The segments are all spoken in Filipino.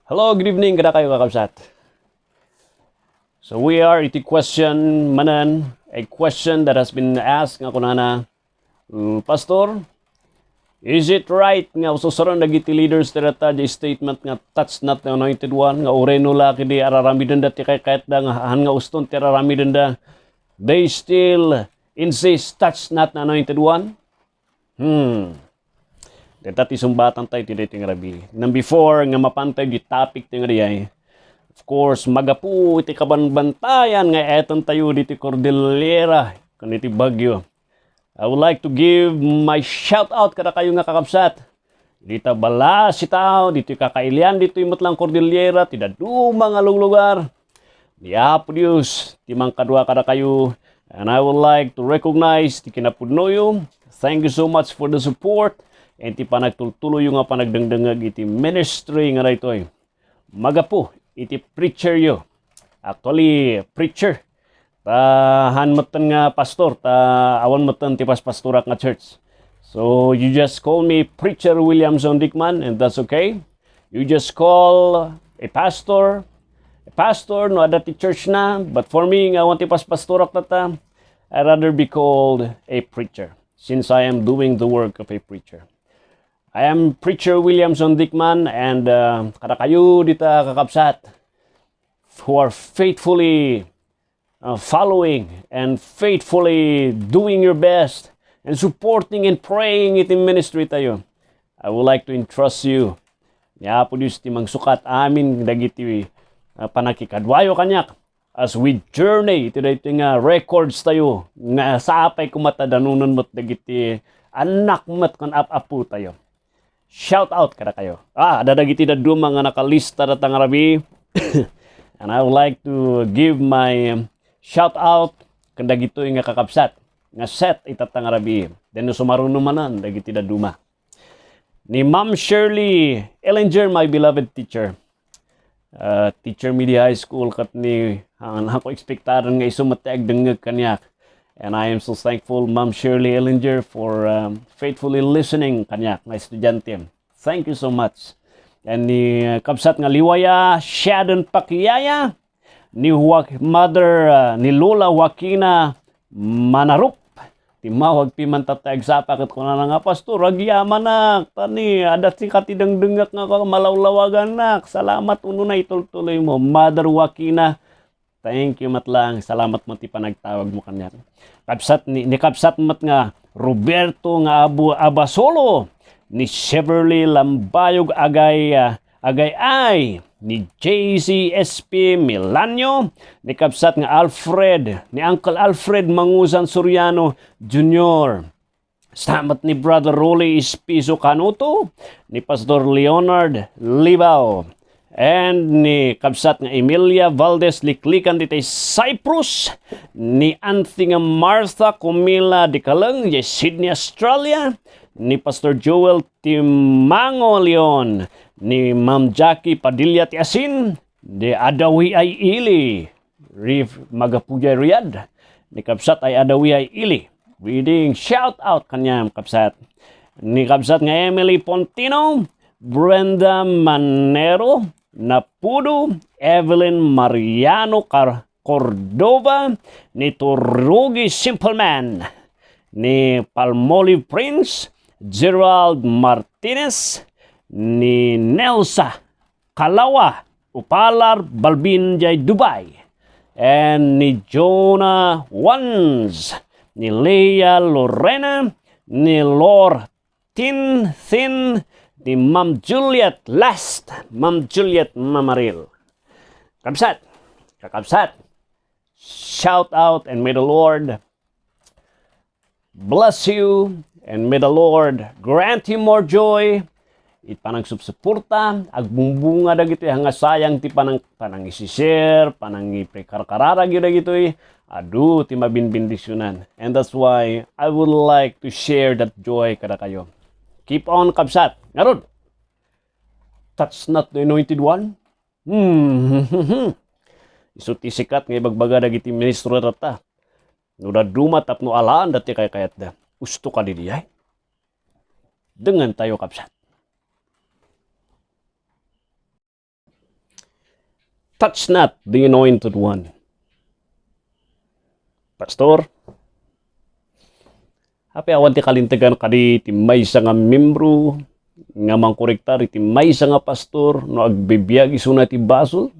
Hello, good evening, kada kayo kakabsat. So we are iti question manan, a question that has been asked nga kunana, Pastor, is it right nga ususaran dagiti leaders tirata di statement nga touch not the anointed one nga ureno laki di araramiden da ti kahit da nga han nga uston ti araramiden da, they still insist touch not the anointed one? Deta ti sumbatan tayo ti dating rabi. Nang before nga mapantay di topic ti ngari of course magapu iti kabanbantayan nga eton tayo diti Cordillera kan iti Bagyo. I would like to give my shout out kada kayo nga kakabsat. Dita bala si tao dito kakailian dito imot lang Cordillera ti daduma nga lugar. Di apo Dios ti mangkadua kada kayo, and I would like to recognize ti kinapudnoyo. Thank you so much for the support. And ti panagtultuloy yung nga panagdangdangag iti ministry nga raytoy. Magapo iti preacher yo. Actually, preacher. Han matan nga pastor. Awan matan ti pastorak nga church. So, you just call me Preacher Williamson Dickman, and that's okay. You just call a pastor. A pastor, no ada ti church na. But for me, nga awan ti pastorak na I'd rather be called a preacher, since I am doing the work of a preacher. I am Preacher Williamson Dickman, and kada kayo dita kakabsat who are faithfully following and faithfully doing your best and supporting and praying iti ministry tayo. I would like to entrust you. Ya po Diyos ti mangsukat amin dagiti panakikadwayo kanyak as we journey iti dating records tayo nga saapay kumatadanunan mo't dagiti anak mo't kan apu tayo. Shout out kada kayo. Dadagiti daduma nga nakalista datang rabi. And I would like to give my shout out kanda gito nga kakabsat nga set itatang rabi. Then sumaruno manan dagiti daduma. Ni Ma'am Shirley Ellinger, my beloved teacher. Teacher me di high school kat ni ako ekspektaran nga isumateg dengeg kanyak. And I am so thankful, Ma'am Shirley Ellinger, for faithfully listening kanyak nga estudyante. Thank you so much. And ni kabsat nga liwaya, Shaden Pakiyaya, ni Mother, ni Lola Joaquina Manarup, timawag pimantatag sa pakat ko na nga pastor, agyaman nak, tani, adat si katidang-dengak nga malawlawagan nak, salamat uno na itultuloy mo, Mother Joaquina. Thank you matlang. Salamat mo ti panagtawag mo kanya. Kapsat ni kapsat mat nga Roberto nga Abasolo, ni Cheverly Lambayog agay ay ni JCSP Milanyo, ni kapsat nga Alfred, ni Uncle Alfred Mangusan Soriano Jr. Salamat ni Brother Rolly Espiso Canuto, ni Pastor Leonard Libao. And ni kabsat nga Emilia Valdez Liklikan dito Cyprus, ni Anthony nga Martha Comila di Kalang di Sydney, Australia, ni Pastor Joel Timango Leon, ni Ma'am Jackie Padilla ti Asin, di Adawi ay Ili, Magapuja Riyadh, ni kabsat ay Adawi ay Ili. Reading shout out kanyang kabsat. Ni kabsat nga Emily Pontino, Brenda Manero, Napudo, Evelyn Mariano Cordova, ni Turugi Simpleman, ni Palmolive Prince, Gerald Martinez, ni Nelsa Kalawa, Upalar Balbin Jay Dubai, and ni Jonah Wans, ni Leia Lorena, ni Lor Thin, ni Ma'am Juliet Last, Ma'am Juliet Mamaril. Kabsat, kakabsat, shout out, and may the Lord bless you, and may the Lord grant you more joy. Panang subsuporta, agbumbunga da gito hanga sayang ti panang isishare, panang iprekarkarara gito gito adu ti mabinbindisyonan. And that's why I would like to share that joy kada kayo. Keep on kabsat. Ngarod, touch not the anointed one. Isu ti sikat nga ibagbaga dagiti ministro rata. No daduma tapno alaan dati kayat da. Usto Kadi diay. Dengan tayo kabsat. touch not the Anointed One. Pastor, hapi awan ti kalintegan kadi ti maysa nga membro nga mangkorektar iti maysa nga pastor no agbibiyag isuna ti basol.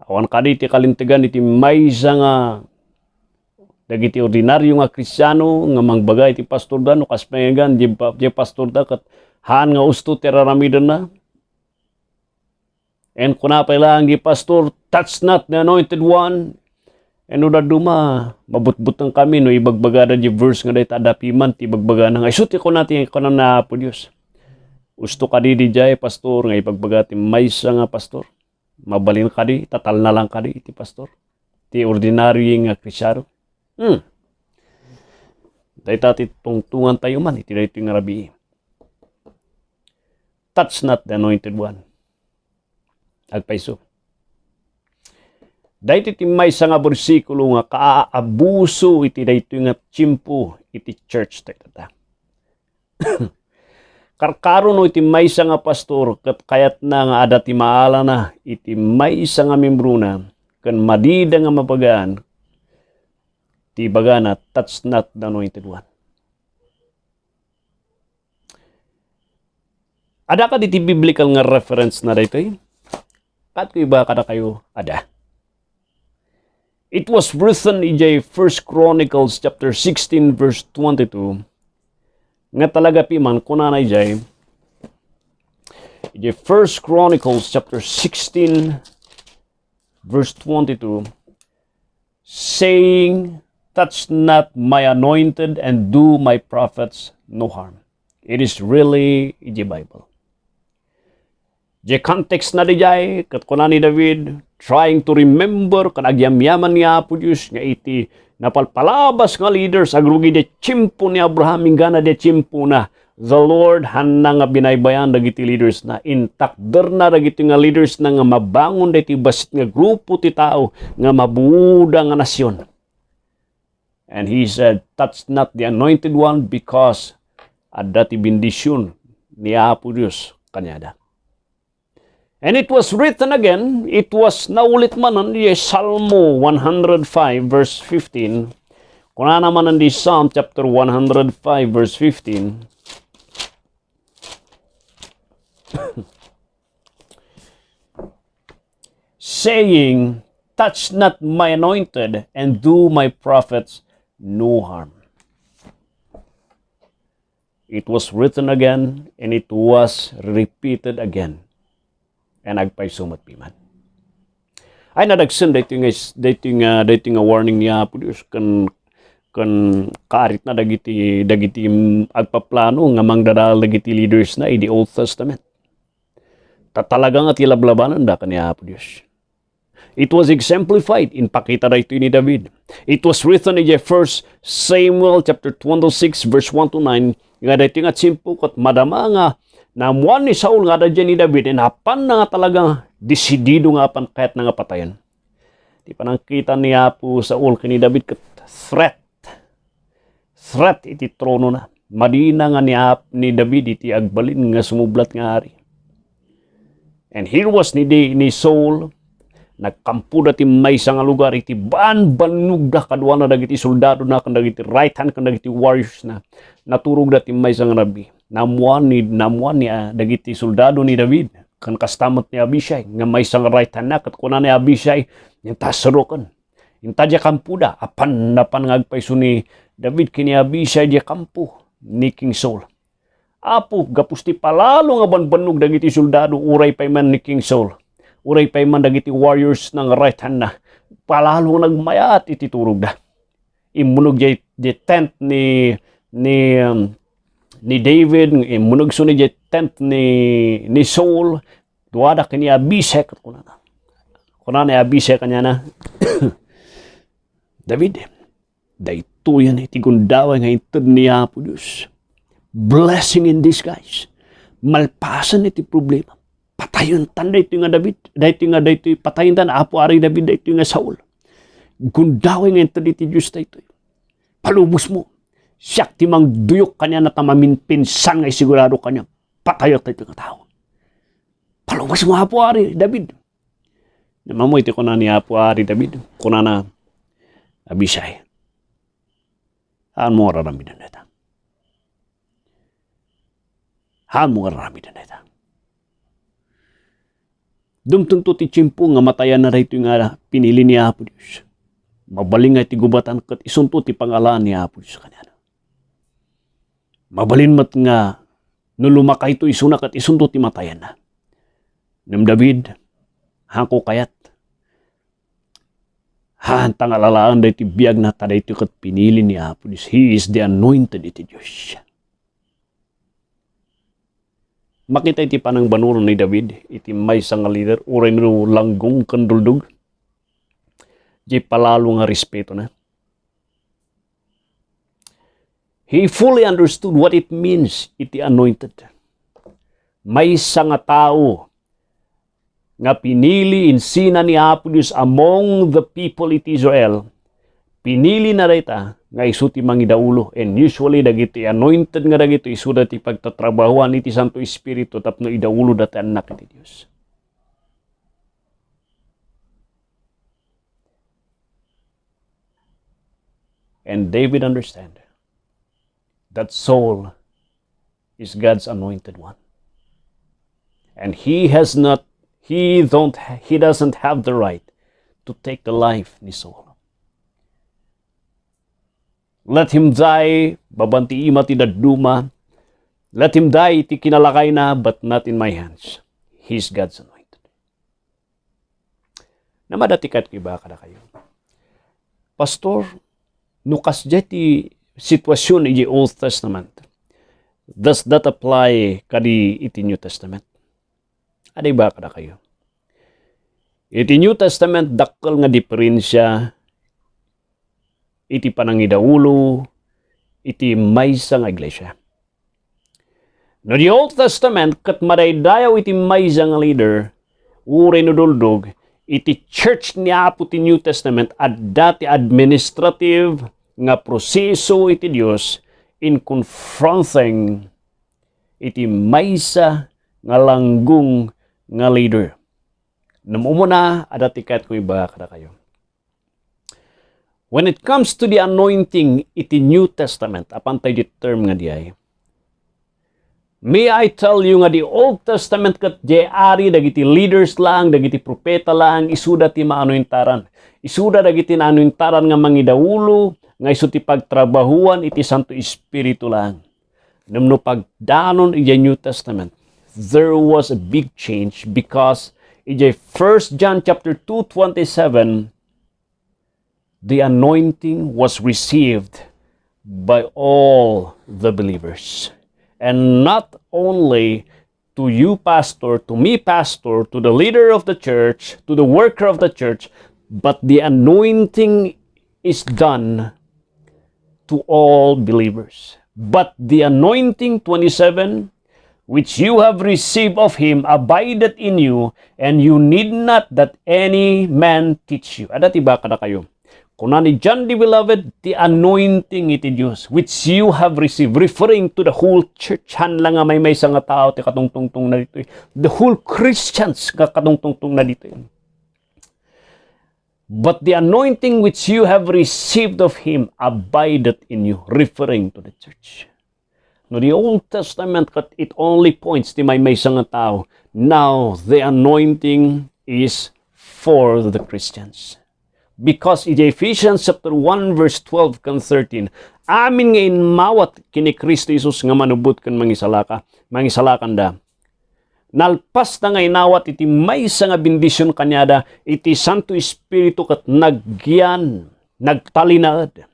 Awan kadi ti kalintegan iti maysa nga dagiti ordinaryo nga Kristiyano nga mangbaga iti pastor da no kaspengan di pastor da kat Haan nga Usto tiraramiden na. And kuna pa ilang di pastor, touch not the Anointed One. And uda duma, mabutbutang kami no ibagbaga di verse nga dahit adapiman ti ibagbaga na nga. Isuti ko natin ko na po Diyos. Usto kadi di jay pastor nga ibagbaga ti maysa nga pastor. Mabalin kadi, tatal na lang kadi ti pastor. Ti ordinary nga Kristyano. Dahit ati tungtungan tayo man, iti dahito nga rabi. Touch not the Anointed One. Agpaiso. Dahito iti maysa nga bersikulo nga kaabuso iti dahito nga tsimpo iti church tayo tata. Karkaro no iti maysa nga pastor kat kayat na nga ada ti maala na iti maysa nga membro na kan madida nga mapagaan ti bagana touch not the Anointed One. Ada ka diti biblical nga reference na dito eh? Kat ko iba kada kayo ada. It was written in 1 Chronicles chapter 16 verse 22 nga talaga piman kunanay jay 1 Chronicles chapter 16 verse 22 saying, touch not my anointed and do my prophets no harm. It is really in the Bible. The context na di jay, kat kuna ni David, trying to remember, kan agyamyaman niya po Diyos, nga iti napalpalabas nga leaders, agrugi de chimpo ni Abraham, ingana de chimpo na, the Lord, han na nga binaybayan, dagiti leaders na, intakder na, dagiti nga leaders na nga mabangon, dagiti basit nga grupo ti tao, nga mabuda nga nasyon. And he said, touch not the Anointed One, because ada ti bendisyon ni Apo Diyos kanyada. And it was written again, it was naulit manan di Salmo 105 verse 15. Kuna naman di Psalm chapter 105 verse 15. Saying, touch not my anointed and do my prophets no harm. It was written again and it was repeated again. And nagpaisumat piman. Ay nadagsan dito nga warning niya po Diyos kan kaarit na dagiti agpaplano nga mangdadal dagiti leaders na in the Old Testament. Tatalaga nga tilablabanan da kaniya po Diyos. It was exemplified in pakita dito ni David. It was written in 1 Samuel chapter 26 verse 1 to 9 nga dito nga simpo kat madama nga namuan ni Saul nga da dyan ni David, inapan na nga talagang desidido nga pan kahit na nga patayan. Di pa nakita niya po Saul kini David kat threat iti trono na. Madina nga ni David iti agbalin nga sumublat nga hari. And here was ni Saul, nagkampo dati maysa nga lugar, iti banug da kadwa na dagiti soldado na, kan dagiti right hand, kan dagiti warriors na, naturog dati maysa nga nabi. Namuan ni dagiti soldado ni David kan kastamot ni Abishai nga may sang right hand na kat kuna ni Abishai yung tasrokan yung tadya kampu da apan ngagpaiso ni David kini Abishai dya kampu ni King Saul. Apo gapusti palalo nga banbanog dagiti soldado uray pay man ni King Saul, uray pay man dagiti warriors ng right hand na palalo nagmayat iti turog da. Imunog jay tent ni David, imunog suni jay tent ni Saul, duwada kini Abishai kuna na Abishai kanya na David, dayto yan iti gundaway nga itad niya po Diyos. Blessing in disguise. Malpasan iti problema. Patayon tan dayto nga David, dayto patayon tan apo ari David, dayto nga Saul. Gundaway nga itad iti Diyos dayto. Palubos mo. Siyak timang duyok kanya na tamamin pinsan ngay sigurado kanya patayot ito nga tao. Palubas mo hapo ari, David. Namamoy ti ko na ni Apo Ari David. Kuna na Abisay. Haan mo raramidan na ita. Haan mo raramidan na ita. Dumtunto ti tsimpo nga matayan na rito nga pinili ni Apo Diyos. Mabalin nga ti gubatan kat isunto ti pangalan ni Apo Diyos kanya. Mabalin mat nga nulumakay to isuna kat isunto ti matayan na. Nam David, hangko kayat. Haan tangalalaan dahi ti biyag na taday ti kat pinili ni Apo Diyos. He is the anointed iti Diyos. Makita iti panang banuron ni David, iti may nga leader, uray no langgong kanduldog. Di palalo nga respeto na. He fully understood what it means, iti anointed. May nga tao nga pinili insina ni Apo Diyos among the people iti Israel. Pinili na rita nga isu ti mangidaulo, and usually dagiti anointed nga dagito isu dati pagtatrabahuan iti Santo Espiritu tapno idaulo dati anak iti Dios. And David understand that Saul is God's anointed one, and he doesn't have the right to take the life ni Saul. Let him die, babanti ima ti daduma. Let him die, ti kinalakay na, but not in my hands. He's God's anointed. Namadatikat kiba kada kayo. Pastor, nukas ti sitwasyon iti Old Testament. Does that apply kadi iti New Testament? Aday ba kada kayo? Iti New Testament, dakkel nga diferensya iti panangidaulo, iti maysa nga iglesia. No, the Old Testament, kat madaydayaw iti maysa nga leader, uray no duldog, iti church ni Apo ti New Testament, at dati administrative nga proseso iti Dios in confronting iti maysa nga langgong nga leader. Namumuna, adatikat ko iba kada kayo. When it comes to the anointing iti New Testament, apantay di term nga diay, may I tell you nga di Old Testament kat di ari dagiti leaders lang, dagiti propeta lang, isuda ti maanointaran. Isuda dagiti naanointaran nga mangidaulo, nga isu ti pagtrabahuan iti Santo Espiritu lang. Namno pagdanon iti New Testament, there was a big change because iti 1 John chapter 2:27, the anointing was received by all the believers. And not only to you, pastor, to me, pastor, to the leader of the church, to the worker of the church, but the anointing is done to all believers. But the anointing, 27, which you have received of him abideth in you, and you need not that any man teach you. Adati ba kada kayo? Kunani John the beloved, the anointing iti Diyos, which you have received, referring to the whole church. Han lang nga may nga tao, ti katungtungtong na dito. The whole Christians, katungtungtong na dito. But the anointing which you have received of him abideth in you, referring to the church. No, the Old Testament, it only points ti may nga tao. Now, the anointing is for the Christians. Because in Ephesians chapter 1 verse 12 kan 13, amin nga inmawat kini Kristo Jesus nga manubot kan mangisalakan da. Nalpas na nga inawat iti maysa nga bendisyon kanyada, iti Santo Espiritu kat nagyan, nagtalinaad.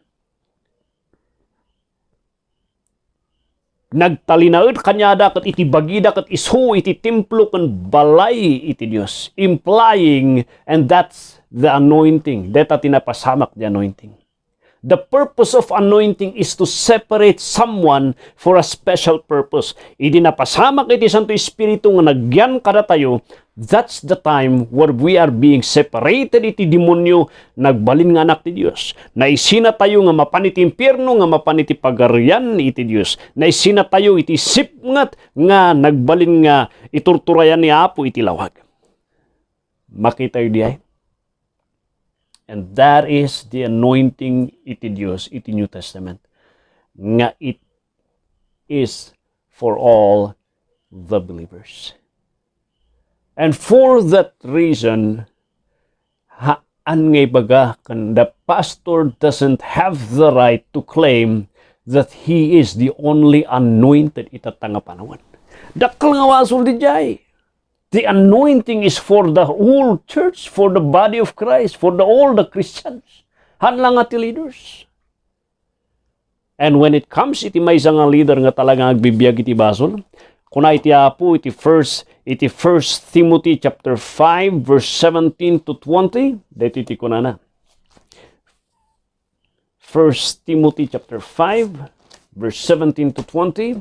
Nagtalinaad kanyada kat iti bagida kat isu iti templo kan balay iti Dios, implying, and that's the anointing. Deta tinapasamak the anointing. The purpose of anointing is to separate someone for a special purpose. Idi napasamak iti Santo Espiritu nga nagyan kada tayo, that's the time where we are being separated iti demonyo, nagbalin nga anak ti Dios. Naisina tayo nga mapaniti impyerno, nga mapaniti pagarian iti Dios. Naisina tayo iti sipngat nga nagbalin nga iturturayan ni Apo iti lawag. Makita yun diay. And that is the anointing iti Diyos, iti New Testament. Nga it is for all the believers. And for that reason, haan ngay baga, the pastor doesn't have the right to claim that he is the only anointed itatanga panawan. Dakal nga wasol di jay. The anointing is for the whole church, for the body of Christ, for all the Christians. Han lang ati leaders. And when it comes, iti may isang leader nga talaga agbibiyag iti basol, kuna iti apo, iti first Timothy chapter 5, verse 17 to 20, dito iti kuna na. 1 Timothy chapter 5, verse 17 to 20,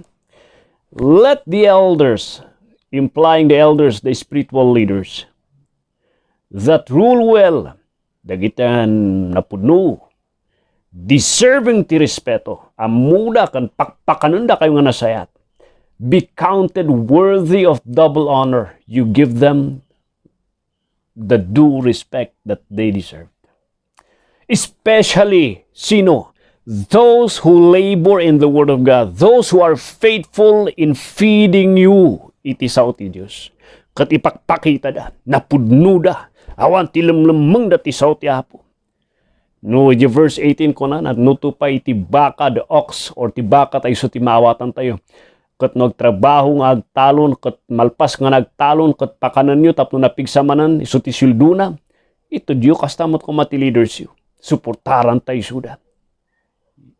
let the elders, implying the elders, the spiritual leaders, that rule well, dagitan napudno, deserving ti respeto, amuda kan pakpakanunda kayo nga nasayat, be counted worthy of double honor. You give them the due respect that they deserve. Especially, sino? Those who labor in the Word of God, those who are faithful in feeding you. Iti sao ti Diyos. Kat ipakpakita da, napudno da, awan ti lemlemeng da ti sao ti Apo. No, di verse 18 ko na, nuto pa iti baka, the ox, or ti baka tayo so ti maawatan tayo. Kat nagtrabaho nga agtalon, kat malpas nga nagtalon, kat pakanan nyo, tapno napigsamanan, iso ti silduna. Ito diyo kastamot ko mati leaders yu. Suportaran tayo suda.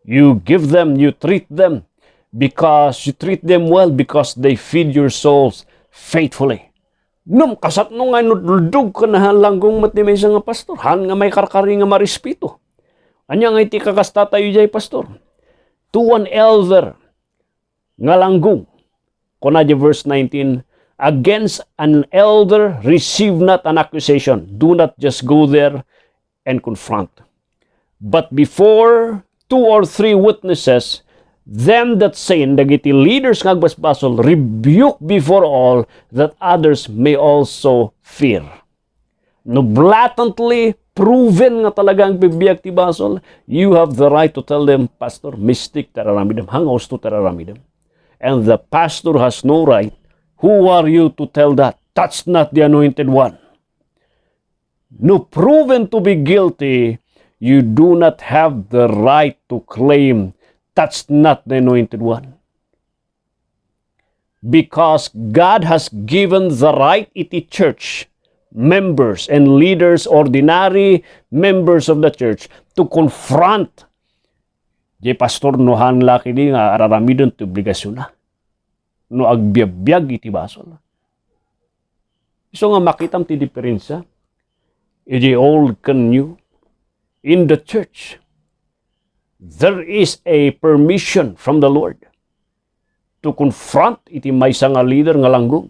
You give them, you treat them, because you treat them well, because they feed your souls faithfully. Nung kasat nung nga nudldug ka na langgong mati may nga pastor, han nga may karkari nga marispito. Anya nga iti kakasta tayo jay pastor. To an elder, nga langgong, kuna di verse 19, against an elder, receive not an accusation. Do not just go there and confront. But before 2 or 3 witnesses, them that sin, dagiti leaders nga agbasbasol, rebuke before all, that others may also fear. No blatantly proven nga talagang bibiyag ti basol, you have the right to tell them, pastor, mystic tararamidem, hangos to tararamidem. And the pastor has no right. Who are you to tell that? That's not the anointed one. No, proven to be guilty, you do not have the right to claim that's not the anointed one. Because God has given the right iti church members and leaders, ordinary members of the church, to confront di pastor no han laki di nga araramidon ti obligasyon na. No agbiabbiag iti basol. So nga makitam ti diferensya, iti old can new, in the church, there is a permission from the Lord to confront iti maysa nga leader nga langgong.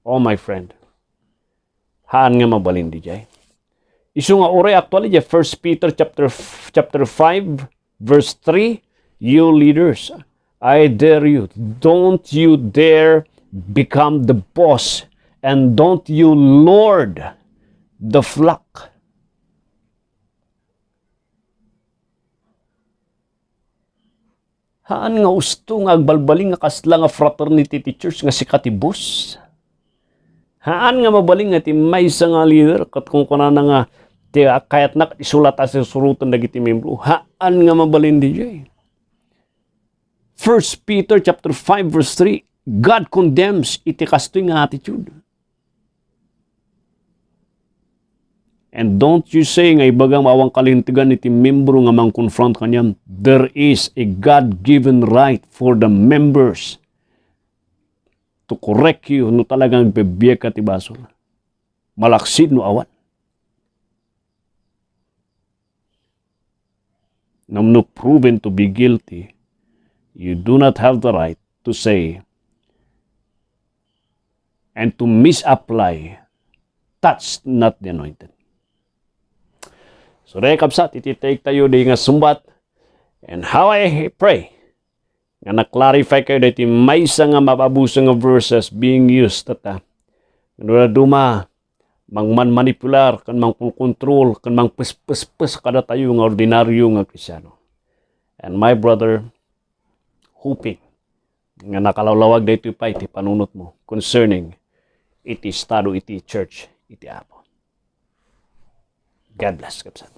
Oh my friend, haan nga mabalin di jay. Isu nga oray actually jay 1 Peter chapter 5 verse 3, you leaders, I dare you, don't you dare become the boss, and don't you lord the flock. Haan nga usto nga agbalbaling nga kasla nga fraternity teachers nga sikatibus. Haan nga mabaling nga ti maysa nga leader kat kung kuna na nga ti kayat nak isulat as surutan dagiti membro. Haan nga mabalin di jay. 1 Peter chapter 5 verse 3, God condemns iti kastoy nga attitude. And don't you say nga ibagang mawang kalintigan iti membro nga mang-confront kanyam. There is a God-given right for the members to correct you no talagang bebiyag ka ti basol. Malaksid no awan. No proven to be guilty, you do not have the right to say and to misapply, that's not the anointed. So, rekapsat, iti-take tayo di nga sumbat. And how I pray, nga na-clarify kayo dati maysa nga mapabuso nga verses being used. Duma, manipular, kan control, kan pes kada tayo nga ordinaryo nga Kristyano. And my brother, hoping nga nakalawlawag dito pa iti panunot mo concerning iti estado, iti church, iti Apo. God bless, kapsat.